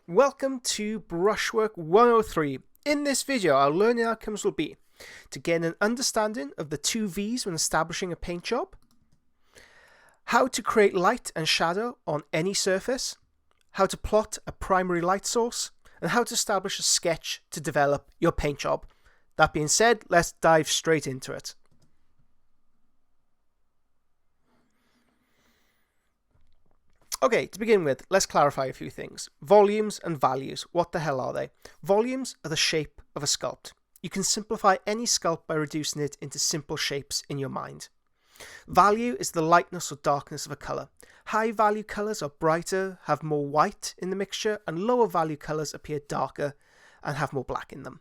Welcome to Brushwork 103. In this video, our learning outcomes will be to gain an understanding of the two V's when establishing a paint job, how to create light and shadow on any surface, how to plot a primary light source, and how to establish a sketch to develop your paint job. That being said, let's dive straight into it. Okay, to begin with, let's clarify a few things. Volumes and values, what the hell are they? Volumes are the shape of a sculpt. You can simplify any sculpt by reducing it into simple shapes in your mind. Value is the lightness or darkness of a colour. High value colours are brighter, have more white in the mixture, and lower value colours appear darker and have more black in them.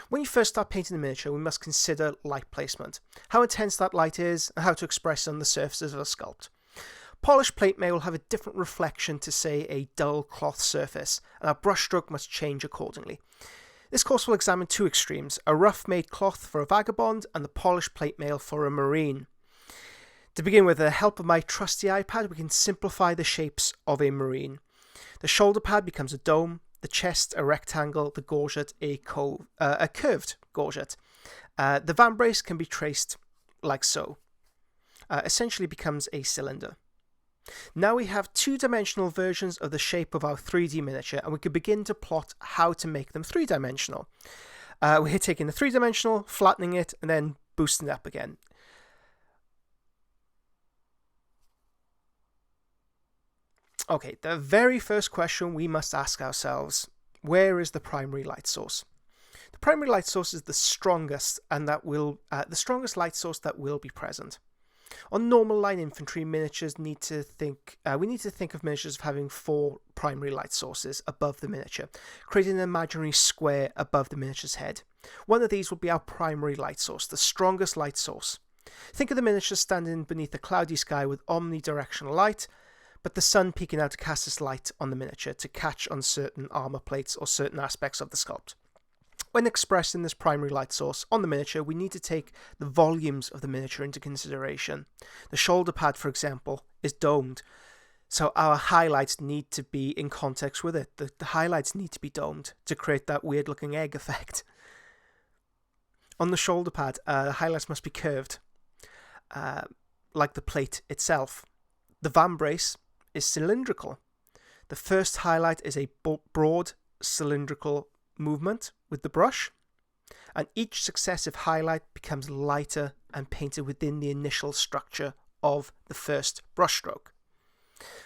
When you first start painting a miniature, we must consider light placement, how intense that light is, and how to express it on the surfaces of a sculpt. Polished plate may will have a different reflection to, say, a dull cloth surface, and our brushstroke must change accordingly. This course will examine two extremes, a rough-made cloth for a vagabond and the polished plate mail for a marine. To begin with the help of my trusty iPad, we can simplify the shapes of a marine. The shoulder pad becomes a dome, the chest a rectangle, the gorget a curved gorget. The vambrace can be traced like so. Essentially becomes a cylinder. Now we have two-dimensional versions of the shape of our 3D miniature, and we can begin to plot how to make them three-dimensional. We're taking the three-dimensional, flattening it, and then boosting it up again. Okay, the very first question we must ask ourselves, where is the primary light source? The primary light source is the strongest, and that will the strongest light source that will be present. On normal line infantry, miniatures we need to think of miniatures of having four primary light sources above the miniature, creating an imaginary square above the miniature's head. One of these will be our primary light source, the strongest light source. Think of the miniature standing beneath a cloudy sky with omnidirectional light, but the sun peeking out to cast its light on the miniature to catch on certain armor plates or certain aspects of the sculpt. When expressing this primary light source on the miniature, we need to take the volumes of the miniature into consideration. The shoulder pad, for example, is domed, so our highlights need to be in context with it. The highlights need to be domed to create that weird looking egg effect. On the shoulder pad, the highlights must be curved, like the plate itself. The vambrace is cylindrical. The first highlight is a broad cylindrical movement with the brush, and each successive highlight becomes lighter and painted within the initial structure of the first brushstroke.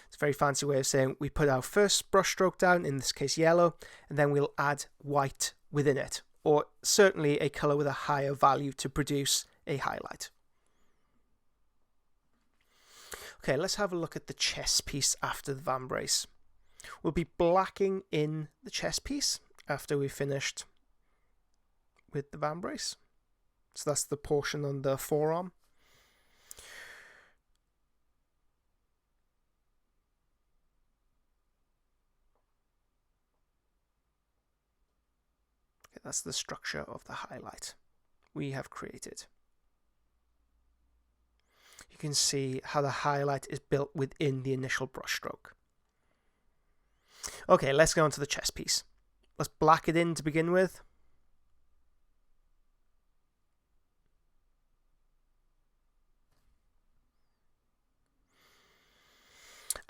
It's a very fancy way of saying we put our first brushstroke down, in this case yellow, and then we'll add white within it, or certainly a colour with a higher value to produce a highlight. Okay, let's have a look at the chest piece after the vambrace. We'll be blacking in the chest piece after we've finished with the vambrace. So that's the portion on the forearm. Okay, that's the structure of the highlight we have created. You can see how the highlight is built within the initial brushstroke. Okay, let's go on to the chest piece. Let's black it in to begin with.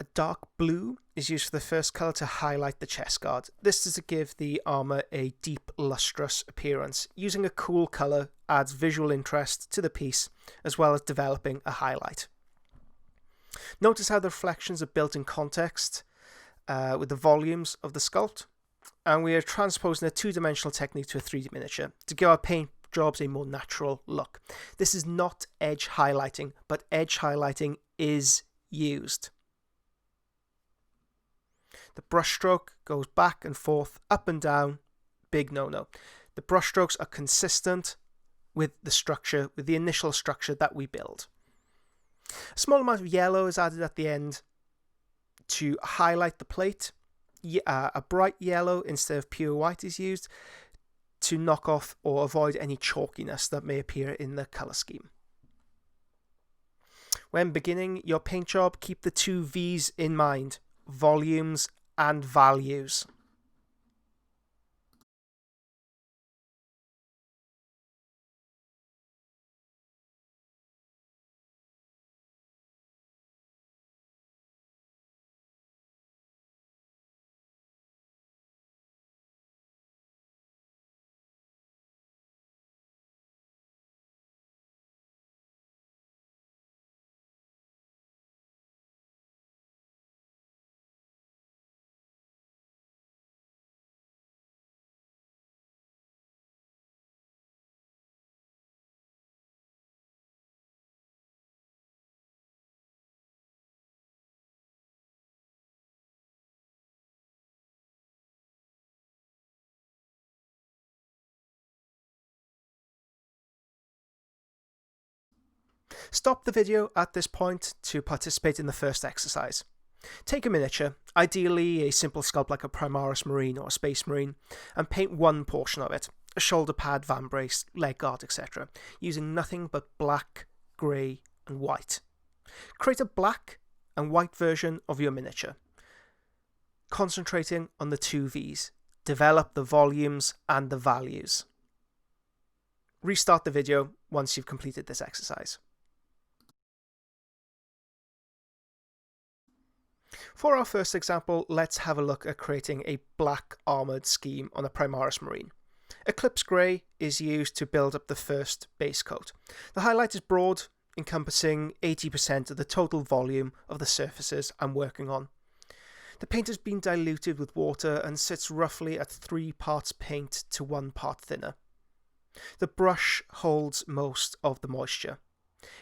A dark blue is used for the first colour to highlight the chest guard. This is to give the armour a deep, lustrous appearance. Using a cool colour adds visual interest to the piece, as well as developing a highlight. Notice how the reflections are built in context with the volumes of the sculpt. And we are transposing a two-dimensional technique to a 3D miniature to give our paint jobs a more natural look. This is not edge highlighting, but edge highlighting is used. The brushstroke goes back and forth, up and down, big no-no. The brushstrokes are consistent with the structure, with the initial structure that we build. A small amount of yellow is added at the end to highlight the plate. A bright yellow instead of pure white is used to knock off or avoid any chalkiness that may appear in the colour scheme. When beginning your paint job, keep the two V's in mind, volumes and values. Stop the video at this point to participate in the first exercise. Take a miniature, ideally a simple sculpt like a Primaris Marine or a Space Marine, and paint one portion of it, a shoulder pad, van brace, leg guard, etc., using nothing but black, grey and white. Create a black and white version of your miniature, concentrating on the two V's. Develop the volumes and the values. Restart the video once you've completed this exercise. For our first example, let's have a look at creating a black armoured scheme on a Primaris Marine. Eclipse Grey is used to build up the first base coat. The highlight is broad, encompassing 80% of the total volume of the surfaces I'm working on. The paint has been diluted with water and sits roughly at 3 parts paint to 1 part thinner. The brush holds most of the moisture.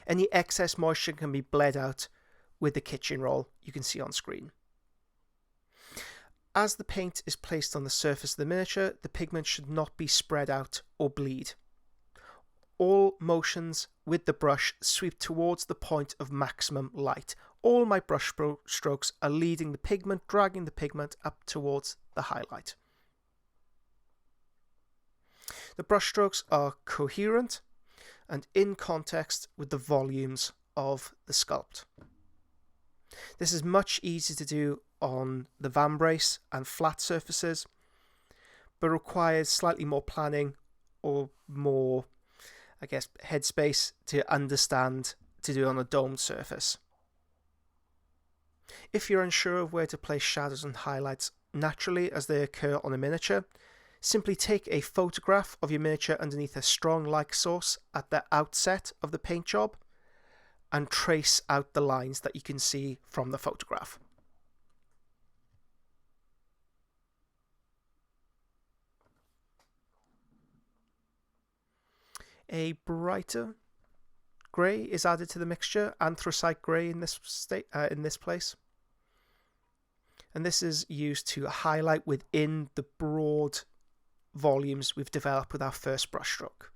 Any excess moisture can be bled out with the kitchen roll you can see on screen. As the paint is placed on the surface of the miniature, the pigment should not be spread out or bleed. All motions with the brush sweep towards the point of maximum light. All my brush strokes are leading the pigment, dragging the pigment up towards the highlight. The brush strokes are coherent and in context with the volumes of the sculpt. This is much easier to do on the van brace and flat surfaces, but requires slightly more planning or more, headspace to understand to do on a domed surface. If you're unsure of where to place shadows and highlights naturally as they occur on a miniature, simply take a photograph of your miniature underneath a strong light source at the outset of the paint job and trace out the lines that you can see from the photograph. A brighter grey is added to the mixture, anthracite grey in this place. And this is used to highlight within the broad volumes we've developed with our first brushstroke.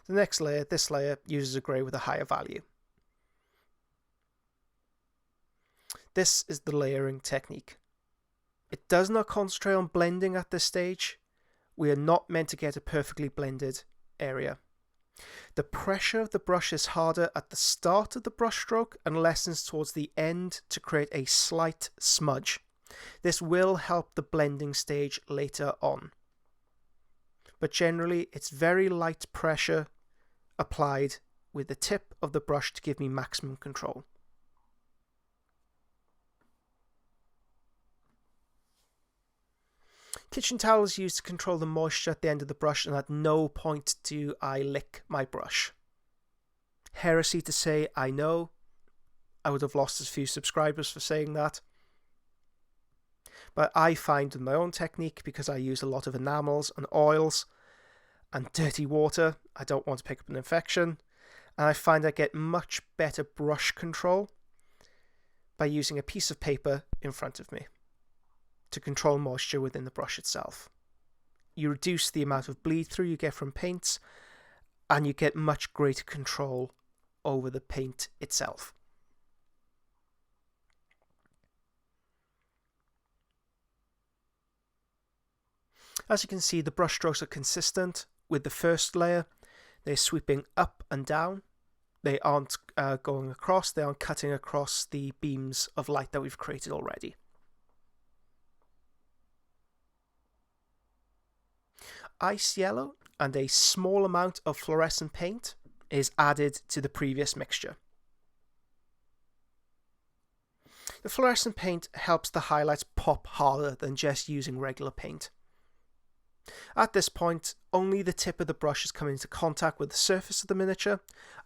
The next layer, this layer, uses a grey with a higher value. This is the layering technique. It does not concentrate on blending at this stage. We are not meant to get a perfectly blended area. The pressure of the brush is harder at the start of the brushstroke and lessens towards the end to create a slight smudge. This will help the blending stage later on. But generally, it's very light pressure applied with the tip of the brush to give me maximum control. Kitchen towel is used to control the moisture at the end of the brush, and at no point do I lick my brush. Heresy to say, I know. I would have lost a few subscribers for saying that. But I find with my own technique, because I use a lot of enamels and oils and dirty water, I don't want to pick up an infection, and I find I get much better brush control by using a piece of paper in front of me to control moisture within the brush itself. You reduce the amount of bleed through you get from paints, and you get much greater control over the paint itself. As you can see, the brush strokes are consistent with the first layer. They're sweeping up and down. They aren't going across, they aren't cutting across the beams of light that we've created already. Ice yellow and a small amount of fluorescent paint is added to the previous mixture. The fluorescent paint helps the highlights pop harder than just using regular paint. At this point, only the tip of the brush is coming into contact with the surface of the miniature,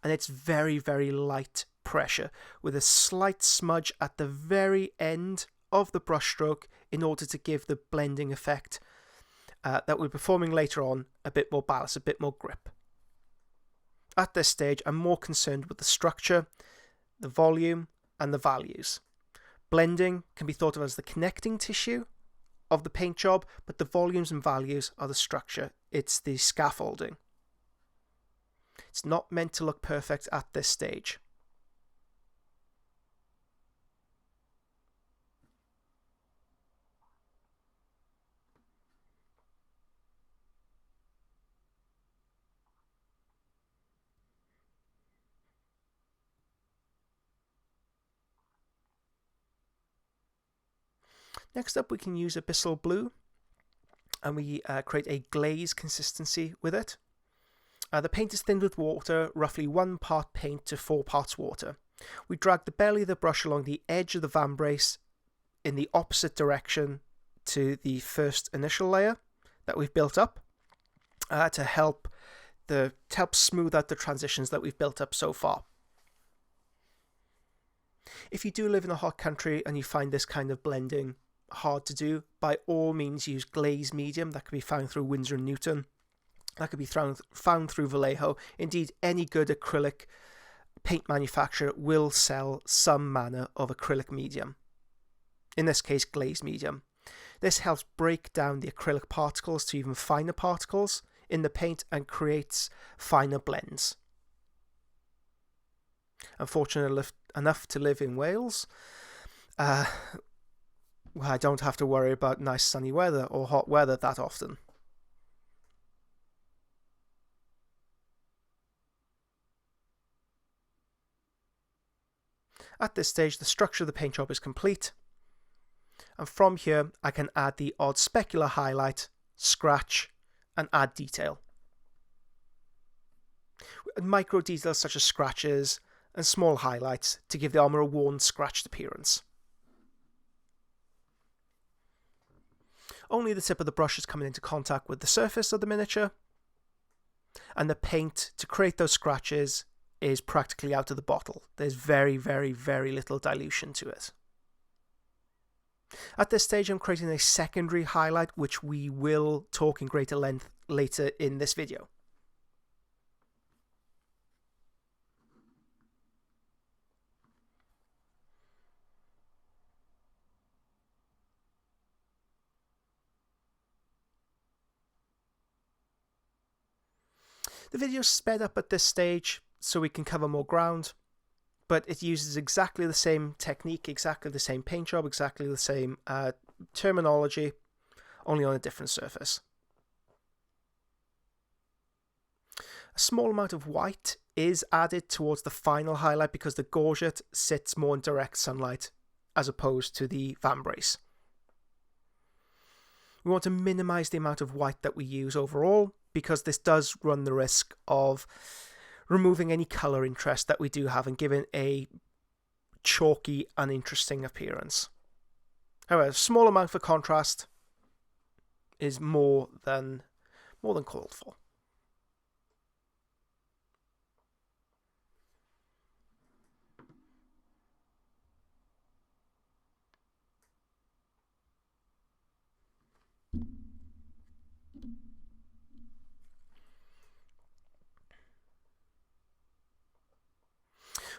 and it's very, very light pressure with a slight smudge at the very end of the brush stroke in order to give the blending effect that we're performing later on a bit more balance, a bit more grip. At this stage, I'm more concerned with the structure, the volume, and the values. Blending can be thought of as the connecting tissue of the paint job, but the volumes and values are the structure. It's the scaffolding. It's not meant to look perfect at this stage. Next up, we can use Abyssal Blue, and we create a glaze consistency with it. The paint is thinned with water, roughly 1 part paint to 4 parts water. We drag the belly of the brush along the edge of the vambrace in the opposite direction to the first initial layer that we've built up to help smooth out the transitions that we've built up so far. If you do live in a hot country and you find this kind of blending hard to do, by all means use glaze medium. That can be found through Winsor & Newton. That could be found through Vallejo. Indeed, any good acrylic paint manufacturer will sell some manner of acrylic medium. In this case, glaze medium. This helps break down the acrylic particles to even finer particles in the paint and creates finer blends. I'm fortunate enough to live in Wales. I don't have to worry about nice sunny weather or hot weather that often. At this stage, the structure of the paint job is complete. And from here, I can add the odd specular highlight, scratch, and add detail. Micro details such as scratches and small highlights to give the armour a worn, scratched appearance. Only the tip of the brush is coming into contact with the surface of the miniature, and the paint to create those scratches is practically out of the bottle. There's very, very, very little dilution to it. At this stage, I'm creating a secondary highlight, which we will talk in greater length later in this video. The video is sped up at this stage so we can cover more ground, but it uses exactly the same technique, exactly the same paint job, exactly the same terminology, only on a different surface. A small amount of white is added towards the final highlight because the gorget sits more in direct sunlight as opposed to the vambrace. We want to minimize the amount of white that we use overall because this does run the risk of removing any color interest that we do have and giving a chalky, uninteresting appearance. However, a small amount for contrast is more than called for.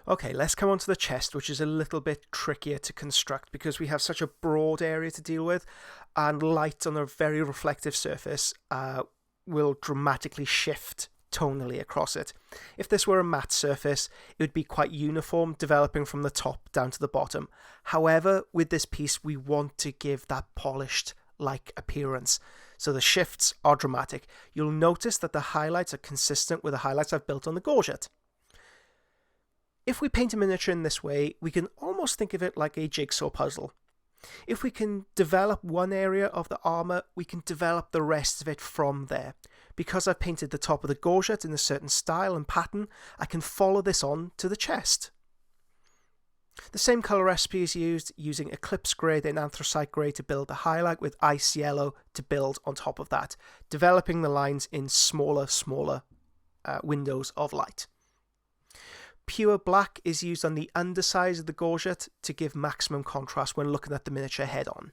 Okay, let's come on to the chest, which is a little bit trickier to construct because we have such a broad area to deal with, and light on a very reflective surface will dramatically shift tonally across it. If this were a matte surface, it would be quite uniform, developing from the top down to the bottom. However, with this piece, we want to give that polished-like appearance. So the shifts are dramatic. You'll notice that the highlights are consistent with the highlights I've built on the gorget. If we paint a miniature in this way, we can almost think of it like a jigsaw puzzle. If we can develop one area of the armour, we can develop the rest of it from there. Because I've painted the top of the gorget in a certain style and pattern, I can follow this on to the chest. The same colour recipe is used, using Eclipse Grey and Anthracite Grey to build the highlight, with Ice Yellow to build on top of that, developing the lines in smaller windows of light. Pure black is used on the underside of the gorget to give maximum contrast when looking at the miniature head on.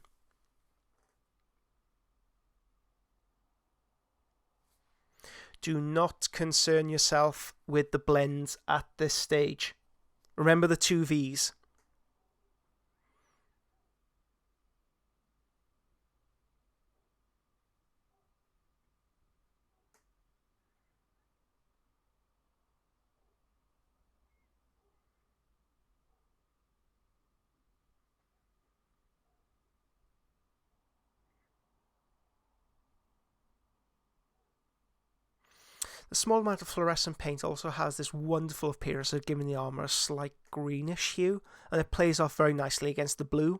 Do not concern yourself with the blends at this stage. Remember the 2 V's. A small amount of fluorescent paint also has this wonderful appearance of giving the armour a slight greenish hue, and it plays off very nicely against the blue.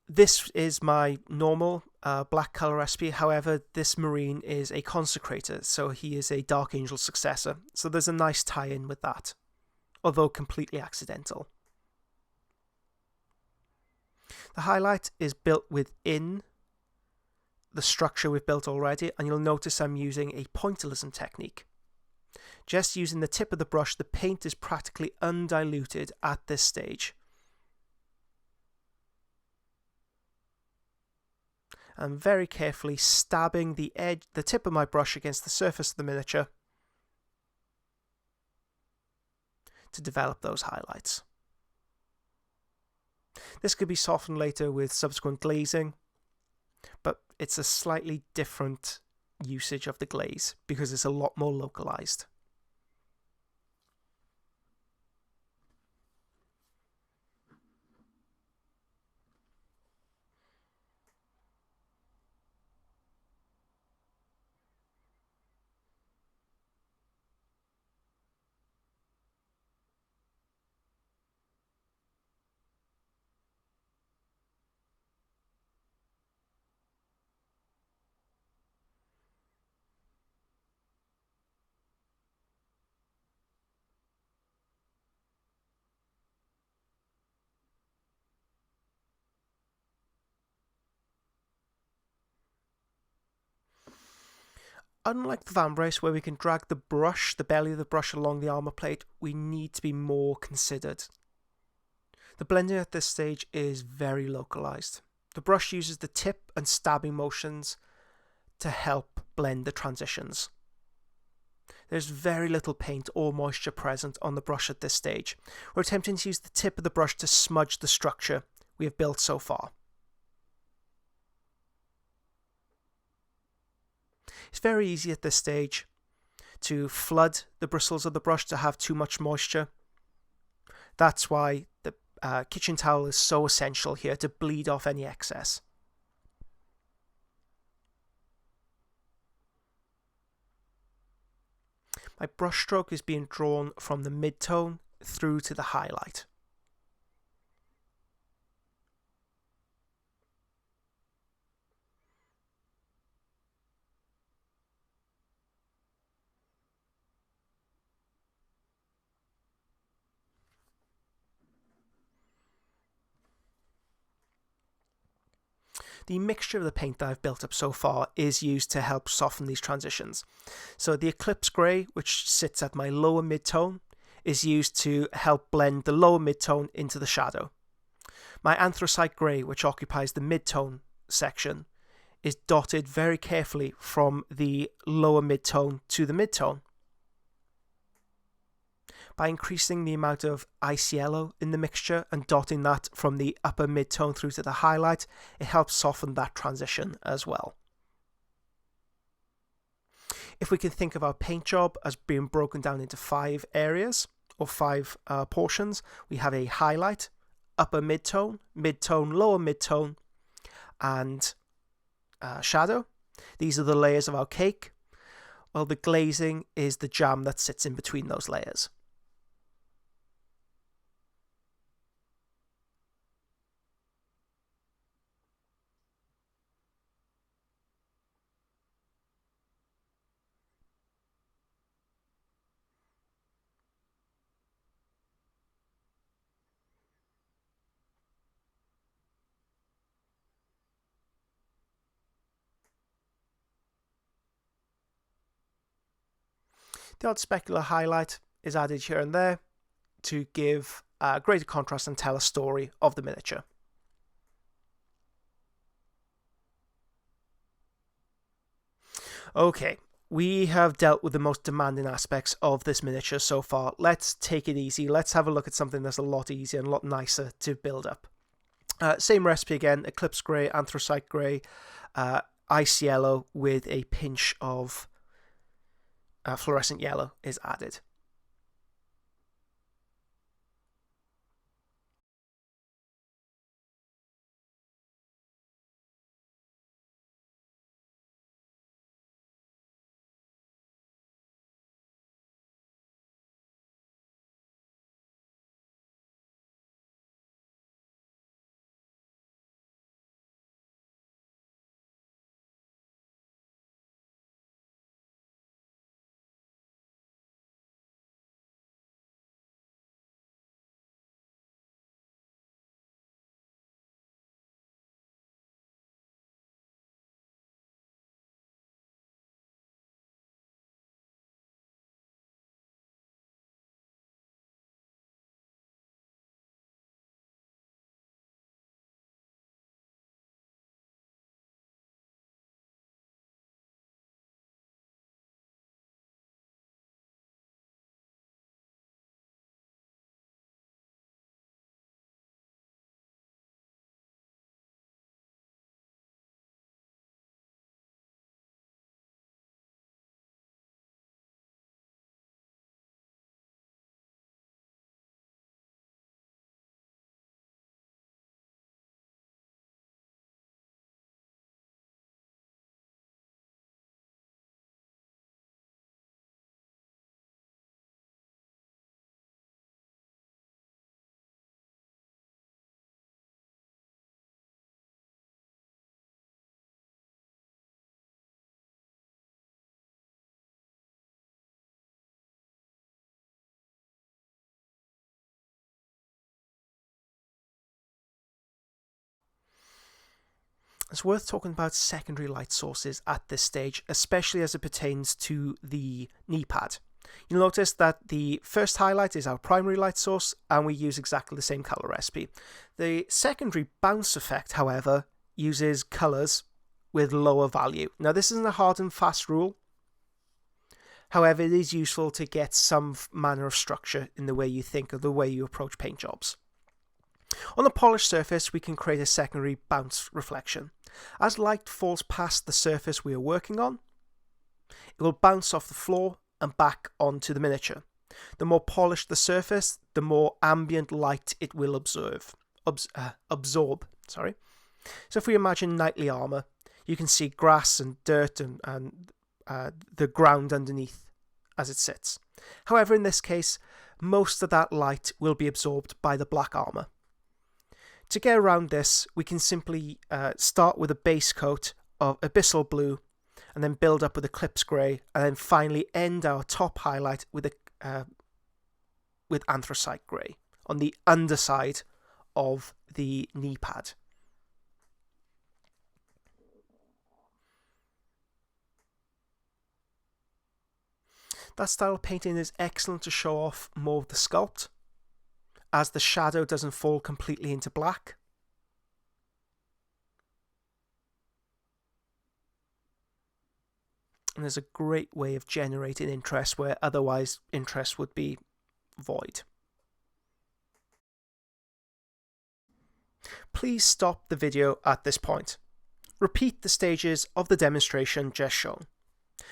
This is my normal black colour recipe, however this Marine is a consecrator, so he is a Dark Angel successor, so there's a nice tie-in with that, although completely accidental. The highlight is built within the structure we've built already, and you'll notice I'm using a pointillism technique. Just using the tip of the brush, the paint is practically undiluted at this stage. I'm very carefully stabbing the tip of my brush against the surface of the miniature to develop those highlights. This could be softened later with subsequent glazing, but it's a slightly different usage of the glaze because it's a lot more localized. Unlike the vambrace, where we can drag the belly of the brush along the armor plate, we need to be more considered. The blending at this stage is very localized. The brush uses the tip and stabbing motions to help blend the transitions. There's very little paint or moisture present on the brush at this stage. We're attempting to use the tip of the brush to smudge the structure we have built so far. It's very easy at this stage to flood the bristles of the brush to have too much moisture. That's why the kitchen towel is so essential here to bleed off any excess. My brush stroke is being drawn from the mid-tone through to the highlight. The mixture of the paint that I've built up so far is used to help soften these transitions. So the Eclipse Grey, which sits at my lower mid-tone, is used to help blend the lower mid-tone into the shadow. My Anthracite Grey, which occupies the mid-tone section, is dotted very carefully from the lower mid-tone to the mid-tone. By increasing the amount of ice yellow in the mixture and dotting that from the upper mid-tone through to the highlight, it helps soften that transition as well. If we can think of our paint job as being broken down into 5 areas or 5 portions, we have a highlight, upper mid-tone, mid-tone, lower mid-tone, and shadow. These are the layers of our cake, while the glazing is the jam that sits in between those layers. The odd specular highlight is added here and there to give greater contrast and tell a story of the miniature. Okay, we have dealt with the most demanding aspects of this miniature so far. Let's take it easy. Let's have a look at something that's a lot easier and a lot nicer to build up. Same recipe again, Eclipse Grey, Anthracite Grey, Ice Yellow with a pinch of fluorescent yellow is added. it's worth talking about secondary light sources at this stage, especially as it pertains to the knee pad. You'll notice that the first highlight is our primary light source, and we use exactly the same color recipe. The secondary bounce effect, however, uses colors with lower value. Now, this isn't a hard and fast rule. However, it is useful to get some manner of structure in the way you think of the way you approach paint jobs. On a polished surface, we can create a secondary bounce reflection. As light falls past the surface we are working on, it will bounce off the floor and back onto the miniature. The more polished the surface, the more ambient light it will absorb. So if we imagine knightly armour, you can see grass and dirt and the ground underneath as it sits. However, in this case, most of that light will be absorbed by the black armour. To get around this, we can simply start with a base coat of abyssal blue, and then build up with eclipse grey, and then finally end our top highlight with anthracite grey on the underside of the knee pad. That style of painting is excellent to show off more of the sculpt, as the shadow doesn't fall completely into black. And there's a great way of generating interest where otherwise interest would be void. Please stop the video at this point. Repeat the stages of the demonstration just shown.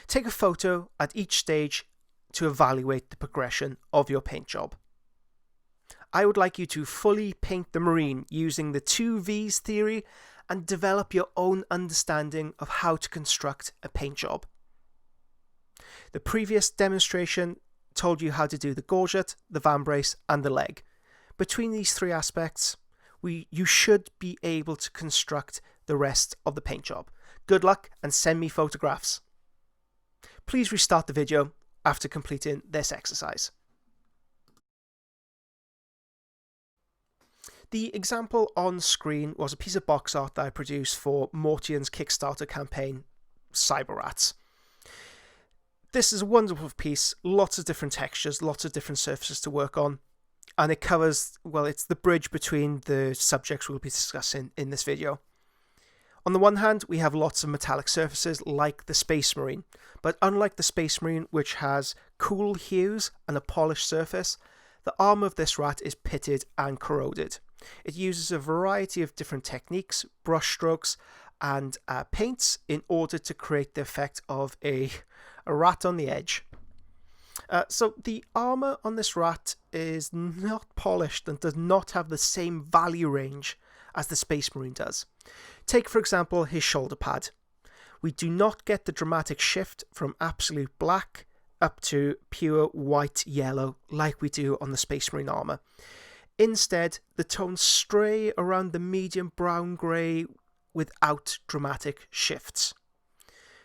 Take a photo at each stage to evaluate the progression of your paint job. I would like you to fully paint the marine using the 2 V's theory and develop your own understanding of how to construct a paint job. The previous demonstration told you how to do the gorget, the vambrace and the leg. Between these 3 aspects, you should be able to construct the rest of the paint job. Good luck and send me photographs. Please restart the video after completing this exercise. The example on screen was a piece of box art that I produced for Mortian's Kickstarter campaign, Cyber Rats. This is a wonderful piece, lots of different textures, lots of different surfaces to work on, and it covers, well, it's the bridge between the subjects we'll be discussing in this video. On the one hand, we have lots of metallic surfaces like the Space Marine, but unlike the Space Marine, which has cool hues and a polished surface, the armour of this rat is pitted and corroded. It uses a variety of different techniques, brush strokes, and paints in order to create the effect of a rat on the edge. So the armour on this rat is not polished and does not have the same value range as the Space Marine does. Take, for example, his shoulder pad. We do not get the dramatic shift from absolute black up to pure white-yellow like we do on the Space Marine armour. Instead, the tones stray around the medium brown-grey without dramatic shifts.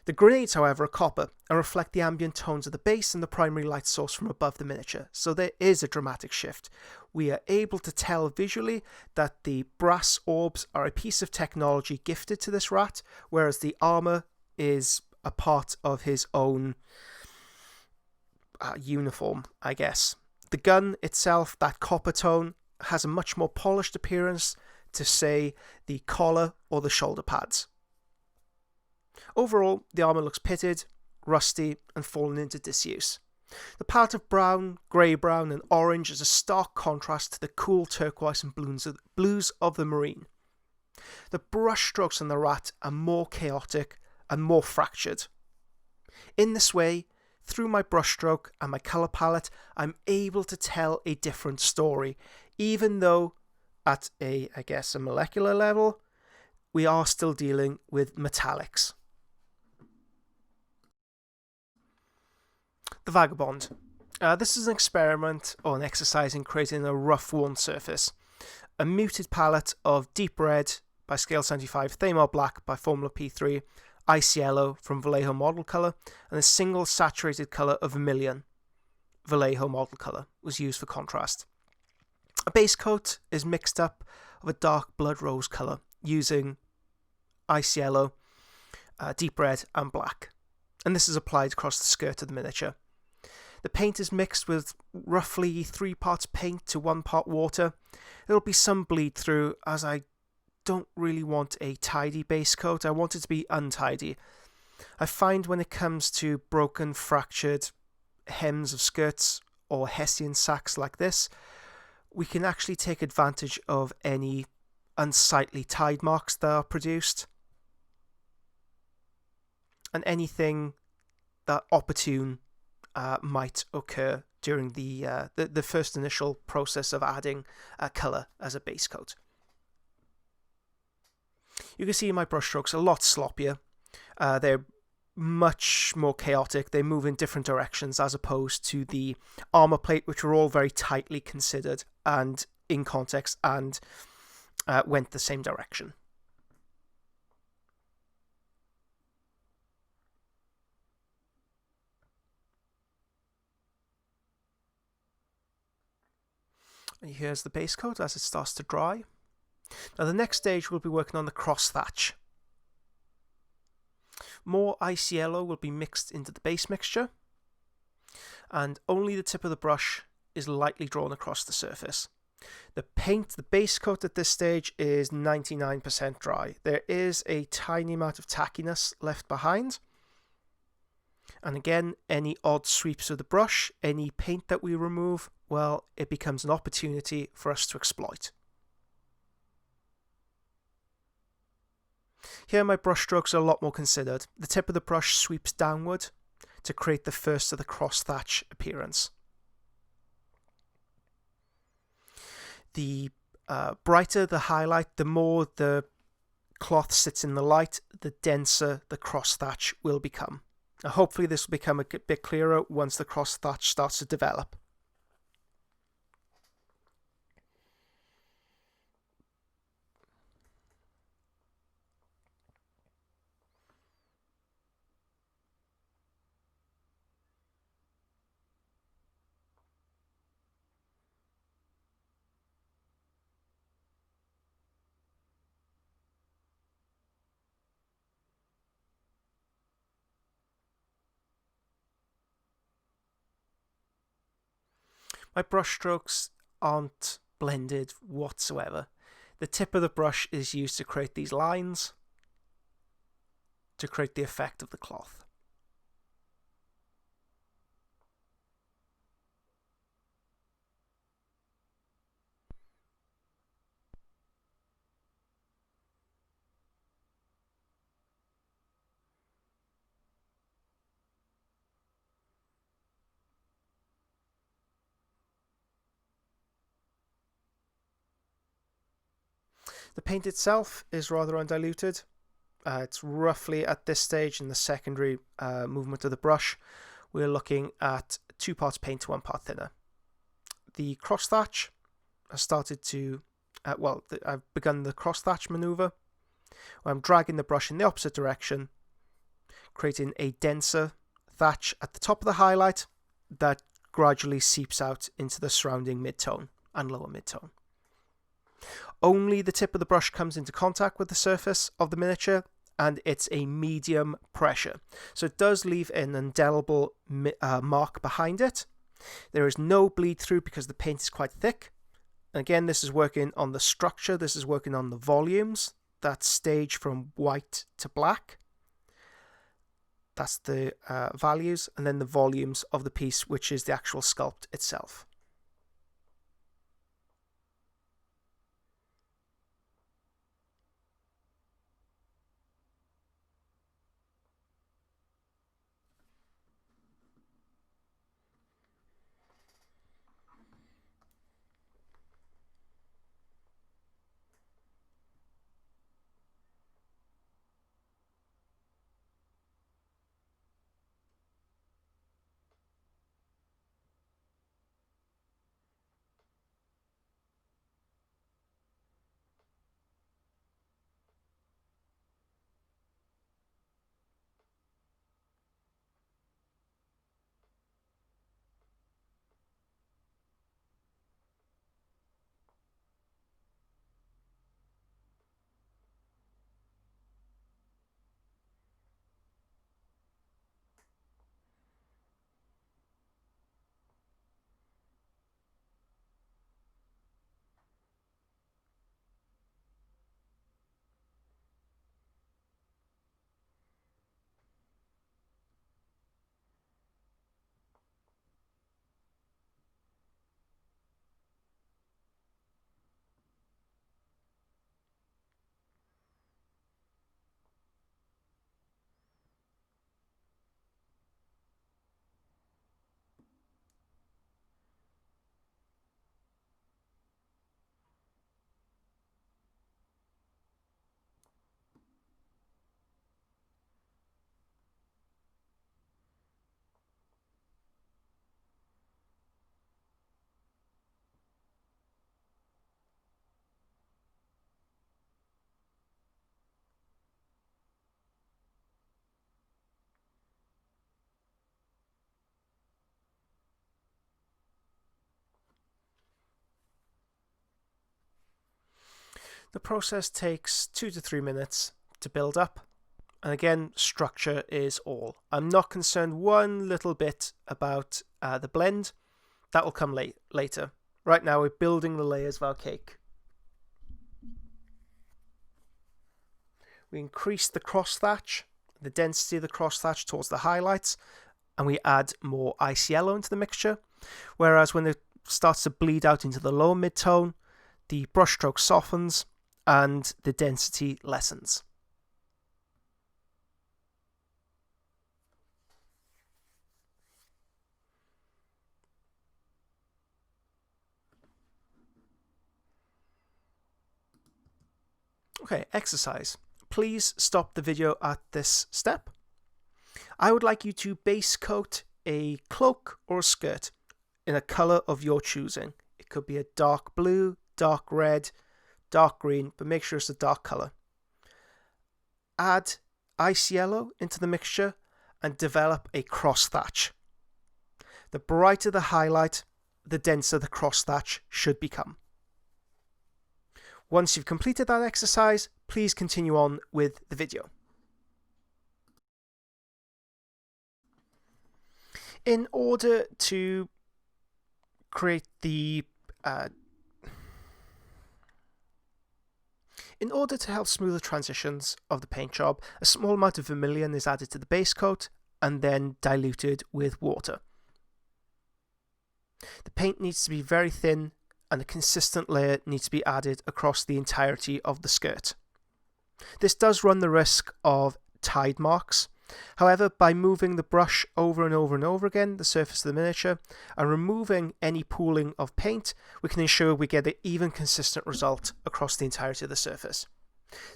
The grenades, however, are copper and reflect the ambient tones of the base and the primary light source from above the miniature, so there is a dramatic shift. We are able to tell visually that the brass orbs are a piece of technology gifted to this rat, whereas the armour is a part of his own uniform, I guess. The gun itself, that copper tone, has a much more polished appearance to, say, the collar or the shoulder pads. Overall, the armour looks pitted, rusty, and fallen into disuse. The palette of brown, grey-brown, and orange is a stark contrast to the cool turquoise and blues of the Marine. The brush strokes on the rat are more chaotic and more fractured. In this way, through my brushstroke and my colour palette, I'm able to tell a different story, even though at a molecular level, we are still dealing with metallics. The Vagabond. This is an experiment or an exercise in creating a rough worn surface. A muted palette of deep red by Scale 75, Thamar Black by Formula P3, Ice Yellow from Vallejo Model Colour, and a single saturated colour of Vermilion, Vallejo Model Colour, was used for contrast. A base coat is mixed up of a dark blood rose colour using ice yellow, deep red and black. And this is applied across the skirt of the miniature. The paint is mixed with roughly 3 parts paint to 1 part water. There will be some bleed through, as I don't really want a tidy base coat. I want it to be untidy. I find when it comes to broken, fractured hems of skirts or Hessian sacks like this, we can actually take advantage of any unsightly tide marks that are produced and anything that opportune might occur during the first initial process of adding colour as a base coat. You can see my brushstrokes are a lot sloppier. They're much more chaotic. They move in different directions as opposed to the armour plate, which were all very tightly considered and in context and went the same direction. And here's the base coat as it starts to dry. Now the next stage we'll be working on the cross thatch. More ice yellow will be mixed into the base mixture, and only the tip of the brush is lightly drawn across the surface. The paint, the base coat at this stage is 99% dry. There is a tiny amount of tackiness left behind. And again, any odd sweeps of the brush, any paint that we remove, well, it becomes an opportunity for us to exploit. Here my brush strokes are a lot more considered. The tip of the brush sweeps downward to create the first of the cross thatch appearance. The brighter the highlight, the more the cloth sits in the light, the denser the cross thatch will become. Now, hopefully this will become a bit clearer once the cross thatch starts to develop. My brush strokes aren't blended whatsoever. The tip of the brush is used to create these lines, to create the effect of the cloth. The paint itself is rather undiluted. It's roughly at this stage in the secondary movement of the brush, we're looking at 2 parts paint to 1 part thinner. The cross thatch has started to, I've begun the cross thatch maneuver, where I'm dragging the brush in the opposite direction, creating a denser thatch at the top of the highlight that gradually seeps out into the surrounding mid-tone and lower mid-tone. Only the tip of the brush comes into contact with the surface of the miniature, and it's a medium pressure. So it does leave an indelible mark behind it. There is no bleed through because the paint is quite thick. Again, this is working on the structure, this is working on the volumes, that stage from white to black. That's the values, and then the volumes of the piece, which is the actual sculpt itself. The process takes 2 to 3 minutes to build up, and again, structure is all. I'm not concerned one little bit about the blend. That will come later. Right now we're building the layers of our cake. We increase the cross thatch, the density of the cross thatch towards the highlights, and we add more ice yellow into the mixture. Whereas when it starts to bleed out into the lower mid-tone, the brushstroke softens and the density lessens. Okay, exercise. Please stop the video at this step. I would like you to base coat a cloak or a skirt in a colour of your choosing. It could be a dark blue, dark red, dark green, but make sure it's a dark colour. Add ice yellow into the mixture and develop a cross thatch. The brighter the highlight, the denser the cross thatch should become. Once you've completed that exercise, please continue on with the video. In order to create the in order to help smooth the transitions of the paint job, a small amount of vermilion is added to the base coat and then diluted with water. The paint needs to be very thin, and a consistent layer needs to be added across the entirety of the skirt. This does run the risk of tide marks. However, by moving the brush over and over and over again, the surface of the miniature, and removing any pooling of paint, we can ensure we get an even consistent result across the entirety of the surface.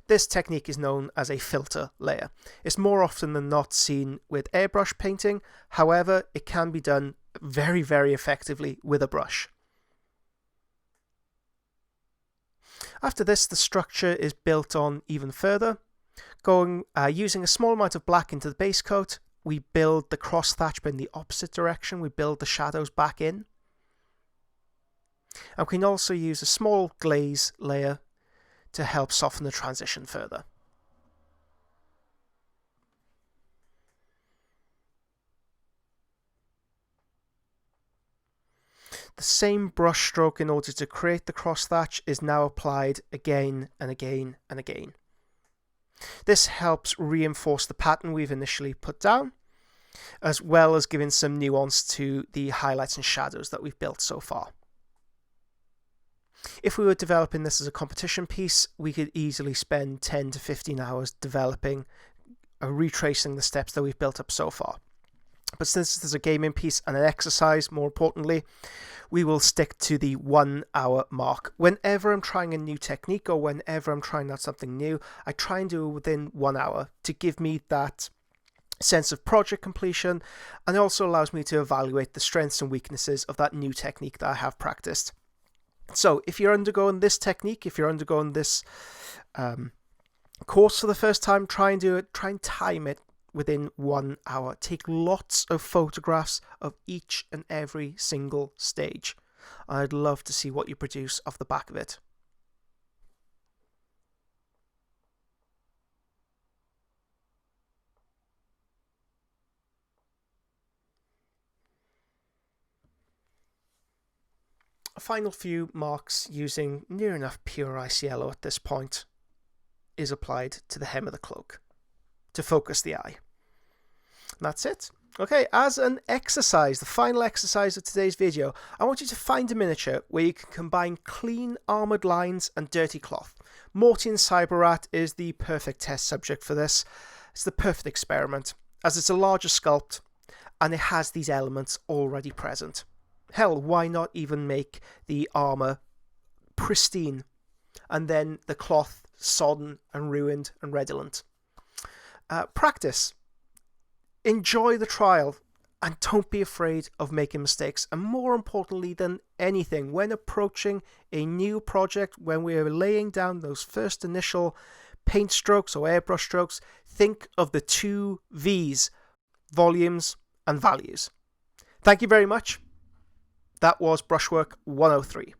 This technique is known as a filter layer. It's more often than not seen with airbrush painting. However, it can be done very, very effectively with a brush. After this, the structure is built on even further. Using a small amount of black into the base coat, we build the cross thatch but in the opposite direction. We build the shadows back in. And we can also use a small glaze layer to help soften the transition further. The same brush stroke in order to create the cross thatch is now applied again and again and again. This helps reinforce the pattern we've initially put down, as well as giving some nuance to the highlights and shadows that we've built so far. If we were developing this as a competition piece, we could easily spend 10 to 15 hours developing retracing the steps that we've built up so far. But since this is a gaming piece and an exercise, more importantly, we will stick to the 1 hour mark. Whenever I'm trying a new technique or whenever I'm trying out something new, I try and do it within 1 hour to give me that sense of project completion, and it also allows me to evaluate the strengths and weaknesses of that new technique that I have practiced. So if you're undergoing this technique, if you're undergoing this course for the first time, try and do it, try and time it within 1 hour. Take lots of photographs of each and every single stage. I'd love to see what you produce off the back of it. A final few marks using near enough pure ice yellow at this point is applied to the hem of the cloak to focus the eye. And that's it. Okay, as an exercise, the final exercise of today's video, I want you to find a miniature where you can combine clean armoured lines and dirty cloth. Mortian Cyberrat is the perfect test subject for this. It's the perfect experiment, as it's a larger sculpt and it has these elements already present. Hell, why not even make the armour pristine and then the cloth sodden and ruined and redolent? Practice. Enjoy the trial and don't be afraid of making mistakes. And more importantly than anything, when approaching a new project, when we're laying down those first initial paint strokes or airbrush strokes, think of the 2 V's, volumes and values. Thank you very much. That was Brushwork 103.